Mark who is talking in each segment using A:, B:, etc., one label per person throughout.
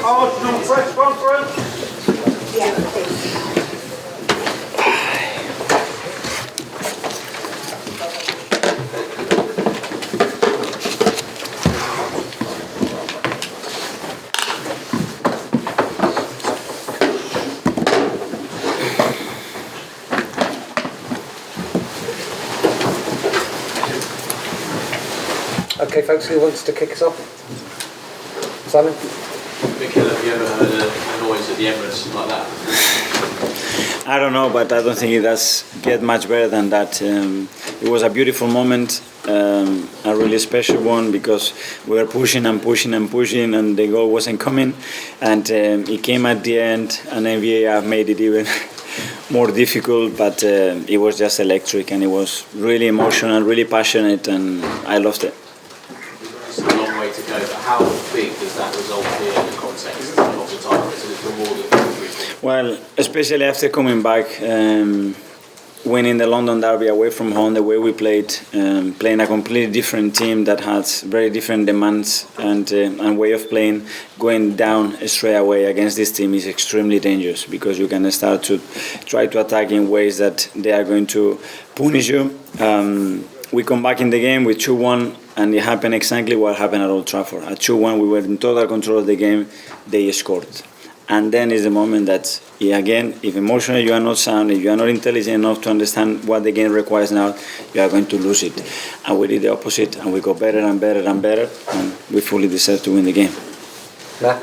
A: Arsenal press conference.
B: Yeah, please.
C: Okay, folks, who wants to kick us off? Simon?
D: Mikel, have you ever heard a noise at the Emirates like that?
E: I don't know, but I don't think it does get much better than that. It was a beautiful moment, a really special one, because we were pushing and pushing and pushing, and the goal wasn't coming, and it came at the end, and then VAR made it even more difficult, but it was just electric, and it was really emotional, really passionate, and I loved it.
D: It's a long way to go, but how big does that result be in the context of the title? It's a little more than 3.
E: Well, especially after coming back, winning the London Derby away from home, the way we played, playing a completely different team that has very different demands and way of playing, going down straight away against this team is extremely dangerous, because you can start to try to attack in ways that they are going to punish you. We come back in the game with 2-1, and it happened exactly what happened at Old Trafford. At 2-1, we were in total control of the game. They scored. And then is the moment that, again, if emotionally you are not sound, if you are not intelligent enough to understand what the game requires now, you are going to lose it. And we did the opposite, and we got better and better and better, and we fully deserve to win the game.
C: Matt?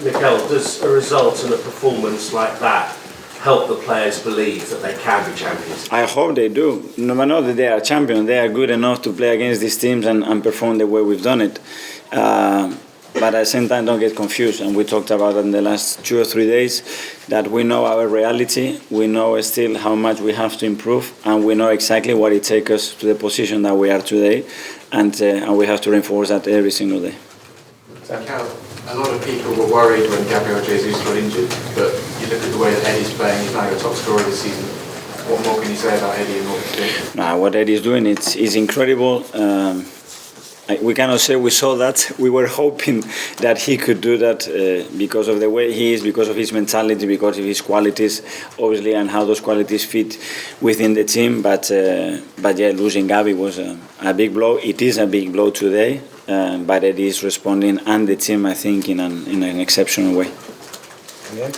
A: Mikel, does a result and a performance like that help the players believe that they can be champions?
E: I hope they do. No matter that they are champions, they are good enough to play against these teams and perform the way we've done it. But at the same time, don't get confused. And we talked about it in the last 2 or 3 days, that we know our reality, we know still how much we have to improve, and we know exactly what it takes us to the position that we are today, and we have to reinforce that every single day.
F: A lot of people were worried when Gabriel Jesus got injured, but you look at the way that Eddie's playing, he's now your top scorer this season. What more can you say about Eddie and what he's doing?
E: What Eddie is doing is incredible. We cannot say we saw that. We were hoping that he could do that because of the way he is, because of his mentality, because of his qualities, obviously, and how those qualities fit within the team. But yeah, losing Gabi was a big blow. It is a big blow today, but Eddie is responding, and the team, I think, in an exceptional way.
C: Yeah.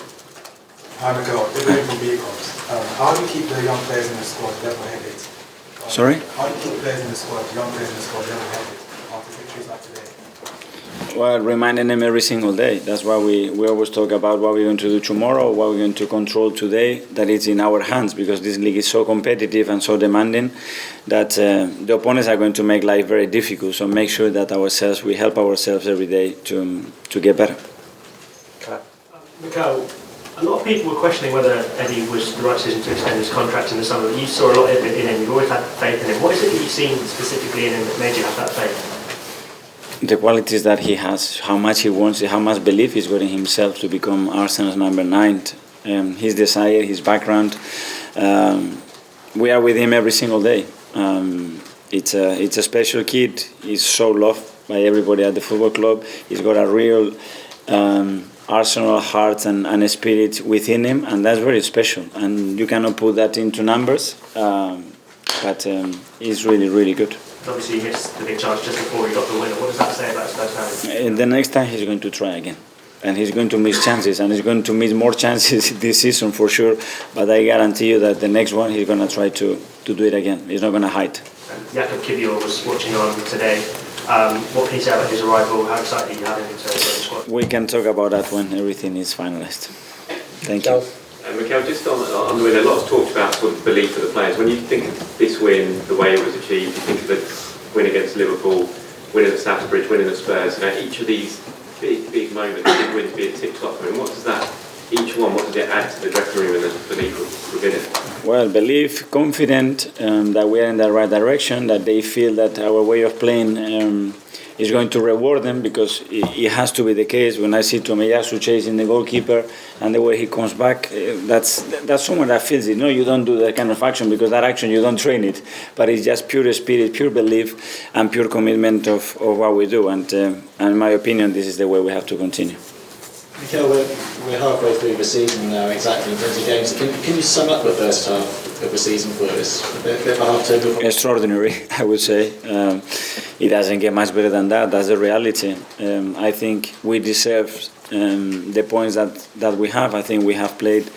G: Hi, Mikel. Good from BeanymanSports. How do you keep the young players in the squad level-headed?
E: Sorry?
G: How do you keep players in the squad, young players in the squad, level-headed after victories like today?
E: Well, reminding them every single day. That's why we always talk about what we're going to do tomorrow, what we're going to control today, that it's in our hands, because this league is so competitive and so demanding that the opponents are going to make life very difficult. So make sure that we help ourselves every day to get better.
H: Bukayo, a lot of people were questioning whether Eddie was the right decision to extend his contract in the summer. You saw a lot in him, you've always had faith in him. What is it that you've seen specifically in him that made you have that faith?
E: The qualities that he has, how much he wants, how much belief he's got in himself to become Arsenal's number 9, his desire, his background. We are with him every single day. It's a special kid. He's so loved by everybody at the football club. He's got a real Arsenal heart and spirit within him, and that's very special. And you cannot put that into numbers, but he's really, really good.
H: Obviously, he missed the big chance just before he got the winner. What does that say about his personality?
E: The next time he's going to try again, and he's going to miss chances, and he's going to miss more chances this season for sure. But I guarantee you that the next one he's going to try to do it again. He's not going to hide.
H: Mikel Arteta was watching on today. What can you say about his arrival? How excited are you having him to join the squad?
E: We can talk about that when everything is finalised. Thank you.
I: Mikel, just on the win, a lot's talked about sort of belief of the players. When you think of this win, the way it was achieved, you think of the win against Liverpool, winning at Stamford Bridge, winning at Spurs, each of these big moments, big wins being ticked off. What does that, each one, what does it add to the dressing room and the belief within it?
E: Well, belief, confident that we are in the right direction, that they feel that our way of playing is going to reward them, because it has to be the case. When I see Tomiyasu chasing the goalkeeper and the way he comes back, that's someone that feels it. No, you don't do that kind of action, because that action you don't train it, but it's just pure spirit, pure belief and pure commitment of what we do, and in my opinion this is the way we have to continue.
B: Mikel, we're halfway through the season now, exactly in terms of games. Can you sum up the first half of the season for us? A bit of a half-table.
E: Extraordinary, I would say. It doesn't get much better than that. That's the reality. I think we deserve the points that we have. I think we have played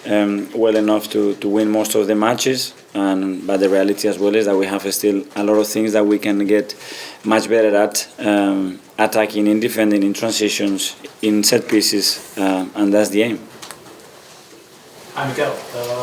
E: well enough to win most of the matches. But the reality as well is that we have still a lot of things that we can get much better at. Attacking, in defending, in transitions, in set pieces, and that's the aim.
J: Mikel,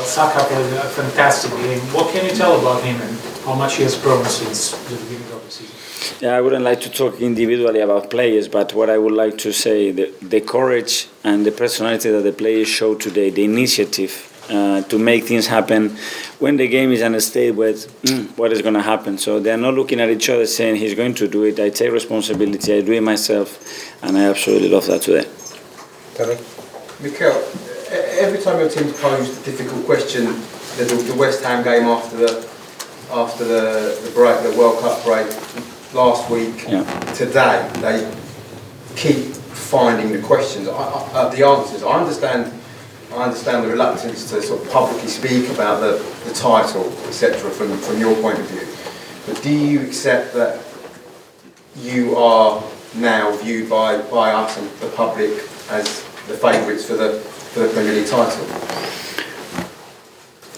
J: Saka played a fantastic game. What can you tell about him and how much he has grown since the beginning of the season?
E: Yeah, I wouldn't like to talk individually about players, but what I would like to say, the courage and the personality that the players showed today, the initiative to make things happen when the game is in a state where what is going to happen. So they're not looking at each other saying he's going to do it, I take responsibility, I do it myself, and I absolutely love that today.
C: Tony?
K: Mikel, every time your team's posed a difficult question, the West Ham game after the break, the World Cup break last week, today, they keep finding the questions, the answers. I understand the reluctance to sort of publicly speak about the title, etc., from your point of view. But do you accept that you are now viewed by us and the public as the favourites for the Premier League title?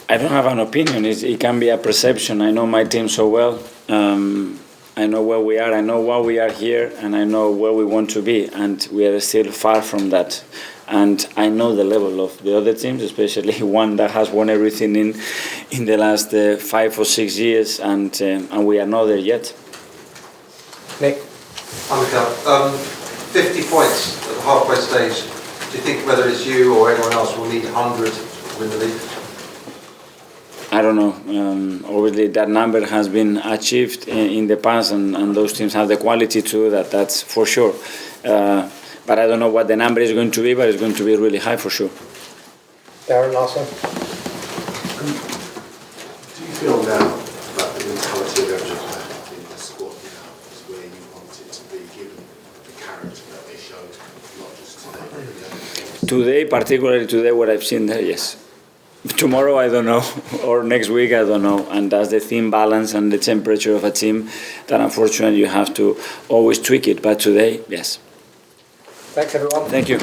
E: I don't have an opinion. It can be a perception. I know my team so well. I know where we are. I know why we are here, and I know where we want to be. And we are still far from that. And I know the level of the other teams, especially one that has won everything in the last 5 or 6 years, and we are not there yet.
C: Nick?
L: Mikel, 50 points at the halfway stage. Do you think whether it's you or anyone else will need 100 to win the league?
E: I don't know. Obviously, that number has been achieved in the past, and those teams have the quality to do that. That's for sure. But I don't know what the number is going to be, but it's going to be really high for sure.
C: Darren, last one.
M: Do you feel now that the mentality of every player in the squad now is where you want it to be, given the character that they showed, not just today, but the other games?
E: Today, particularly today, what I've seen there, yes. Tomorrow, I don't know, or next week, I don't know. And that's the thin balance and the temperature of a team that, unfortunately, you have to always tweak it. But today, yes.
C: Thanks, everyone.
E: Thank you.